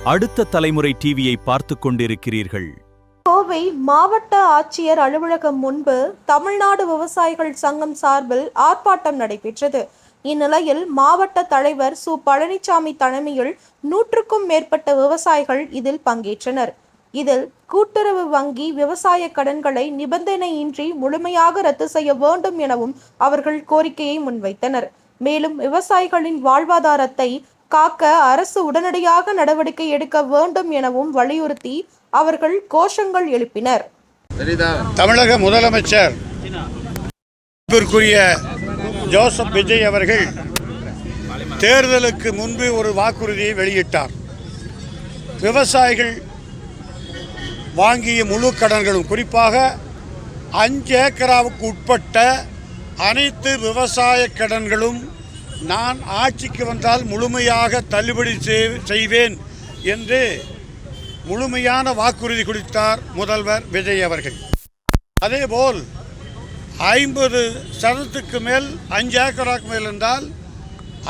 அடுத்த தலைமுறை டிவியை பார்த்துக் கொண்டிருக்கிறீர்கள். கோவை மாவட்ட ஆட்சியர் அலுவலகம் முன்பு தமிழ்நாடு விவசாயிகள் சங்கம் சார்பில் ஆர்ப்பாட்டம் நடைபெற்றது. இந்நிலையில் மாவட்ட தலைவர் சு. பழனிசாமி தலைமையில் 100க்கும் மேற்பட்ட விவசாயிகள் இதில் பங்கேற்றனர். இதில் கூட்டுறவு வங்கி விவசாய கடன்களை நிபந்தனையின்றி முழுமையாக ரத்து செய்ய வேண்டும் எனவும் அவர்கள் கோரிக்கையை முன்வைத்தனர். மேலும் விவசாயிகளின் வாழ்வாதாரத்தை காக்க அரசு உடனடியாக நடவடிக்கை எடுக்க வேண்டும் எனவும் வலியுறுத்தி அவர்கள் கோஷங்கள் எழுப்பினர். தமிழக முதலமைச்சர் ஜோசப் விஜய் அவர்கள் தேர்தலுக்கு முன்பு ஒரு வாக்குறுதியை வெளியிட்டார். விவசாயிகள் வாங்கிய முழு கடன்களும், குறிப்பாக 5 ஏக்கராவுக்கு உட்பட்ட அனைத்து விவசாய கடன்களும் நான் ஆட்சிக்கு வந்தால் முழுமையாக தள்ளுபடி செய்வேன் என்று முழுமையான வாக்குறுதி கொடுத்தார் முதல்வர் விஜய் அவர்கள். அதேபோல் 50% மேல் 5 ஏக்கராக்கு மேல் இருந்தால்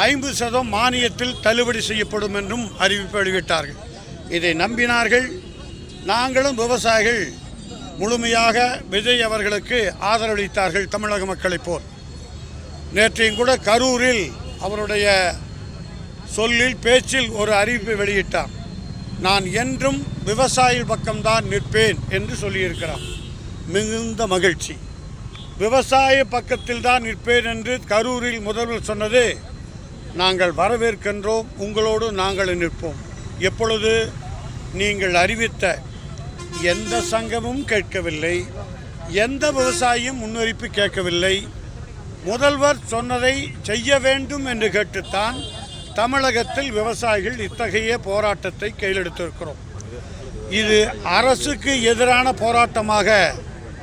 50% மானியத்தில் தள்ளுபடி செய்யப்படும் என்றும் அறிவிப்பு வெளியிட்டார்கள். இதை நம்பினார்கள். நாங்களும் விவசாயிகள் முழுமையாக விஜய் அவர்களுக்கு ஆதரவளித்தார்கள். தமிழக மக்களைப் போல் நேற்றையும் கூட கரூரில் அவருடைய சொல்லில் பேச்சில் ஒரு அறிவிப்பை வெளியிட்டார். நான் என்றும் விவசாயிகள் பக்கம்தான் நிற்பேன் என்று சொல்லியிருக்கிறார். மிகுந்த மகிழ்ச்சி. விவசாய பக்கத்தில் தான் நிற்பேன் என்று கரூரில் முதல்வர் சொன்னது நாங்கள் வரவேற்கின்றோம். உங்களோடு நாங்கள் நிற்போம். எப்பொழுது நீங்கள் அறிவித்த எந்த சங்கமும் கேட்கவில்லை, எந்த விவசாயியும் முன்னறிப்பு கேட்கவில்லை. முதல்வர் சொன்னதை செய்ய வேண்டும் என்று கேட்டுத்தான் தமிழகத்தில் விவசாயிகள் இத்தகைய போராட்டத்தை கையெழுத்திருக்கிறோம். இது அரசுக்கு எதிரான போராட்டமாக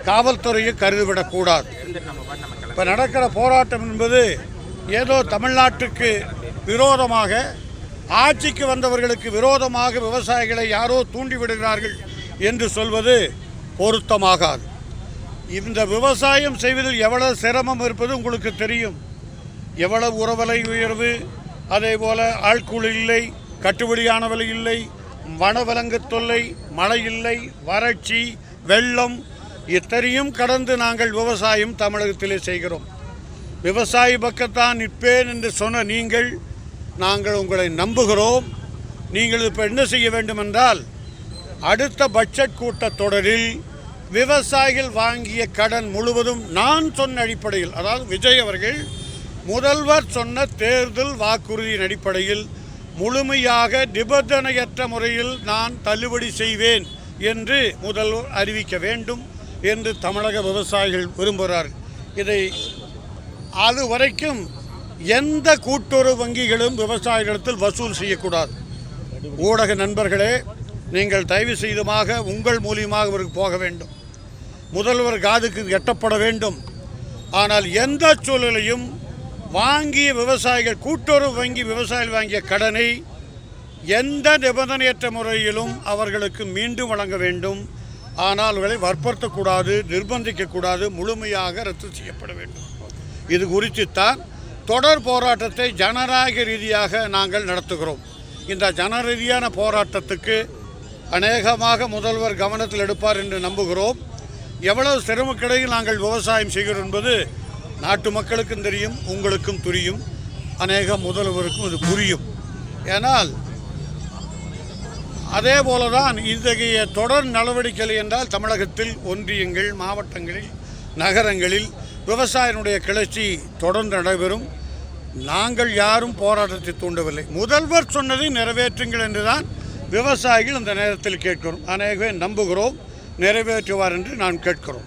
காவல்துறையை கருதிவிடக்கூடாது. இப்போ நடக்கிற போராட்டம் என்பது ஏதோ தமிழ்நாட்டுக்கு விரோதமாக, ஆட்சிக்கு வந்தவர்களுக்கு விரோதமாக விவசாயிகளை யாரோ தூண்டிவிடுகிறார்கள் என்று சொல்வது பொருத்தமாகாது. இந்த விவசாயம் செய்வதில் எவ்வளவு சிரமம் இருப்பது உங்களுக்கு தெரியும். எவ்வளவு உரவிலை உயர்வு, அதே போல் ஆட்கூலி இல்லை, கட்டுப்படியான விலை இல்லை, வனவிலங்கு தொல்லை, மழை இல்லை, வறட்சி, வெள்ளம், இத்தனையும் கடந்து நாங்கள் விவசாயம் தமிழகத்திலே செய்கிறோம். விவசாயி பக்கத்தான் நிற்பேன் என்று சொன்ன நீங்கள், நாங்கள் உங்களை நம்புகிறோம். நீங்கள் இப்போ என்ன செய்ய வேண்டும் என்றால், அடுத்த பட்ஜெட் கூட்டத்தொடரில் விவசாயிகள் வாங்கிய கடன் முழுவதும் நான் சொன்ன அடிப்படையில், அதாவது விஜய் அவர்கள் முதல்வர் சொன்ன தேர்தல் வாக்குறுதியின் அடிப்படையில் முழுமையாக நிபந்தனையற்ற முறையில் நான் தள்ளுபடி செய்வேன் என்று முதல்வர் அறிவிக்க வேண்டும் என்று தமிழக விவசாயிகள் விரும்புகிறார்கள். இதை அதுவரைக்கும் எந்த கூட்டுறவு வங்கிகளும் விவசாயிகளிடத்தில் வசூல் செய்யக்கூடாது. ஊடக நண்பர்களே, நீங்கள் தயவு செய்துமாக உங்கள் மூலியமாக அவருக்கு போக வேண்டும். முதல்வர் காதுக்கு எட்டப்பட வேண்டும். ஆனால் எந்த சூழலையும் வாங்கிய விவசாயிகள், கூட்டுறவு வங்கி விவசாயிகள் வாங்கிய கடனை எந்த நிபந்தனையற்ற முறையிலும் அவர்களுக்கு மீண்டும் வழங்க வேண்டும். ஆனால் அவர்களை வற்புறுத்தக்கூடாது, நிர்பந்திக்கக்கூடாது, முழுமையாக ரத்து செய்யப்பட வேண்டும். இது குறித்துத்தான் தொடர் போராட்டத்தை ஜனநாயக ரீதியாக நாங்கள் நடத்துகிறோம். இந்த ஜனரீதியான போராட்டத்துக்கு அநேகமாக முதல்வர் கவனத்தில் எடுப்பார் என்று நம்புகிறோம். எவ்வளவு சிரமக்கிடையில் நாங்கள் விவசாயம் செய்கிறோம் என்பது நாட்டு மக்களுக்கும் தெரியும், உங்களுக்கும் புரியும், அநேக முதல்வருக்கும் இது புரியும். ஏனால் அதே போலதான் இத்தகைய தொடர் நடவடிக்கை என்றால் தமிழகத்தில் ஒன்றியங்கள், மாவட்டங்களில், நகரங்களில் விவசாயினுடைய கிளர்ச்சி தொடர்ந்து நடைபெறும். நாங்கள் யாரும் போராட்டத்தை தூண்டவில்லை. முதல்வர் சொன்னதை நிறைவேற்றுங்கள் என்றுதான் விவசாயிகள் இந்த நேரத்தில் கேட்கிறோம். அநேகவே நம்புகிறோம், நிறைவேற்றுவார் என்று நான் கேட்கிறோம்.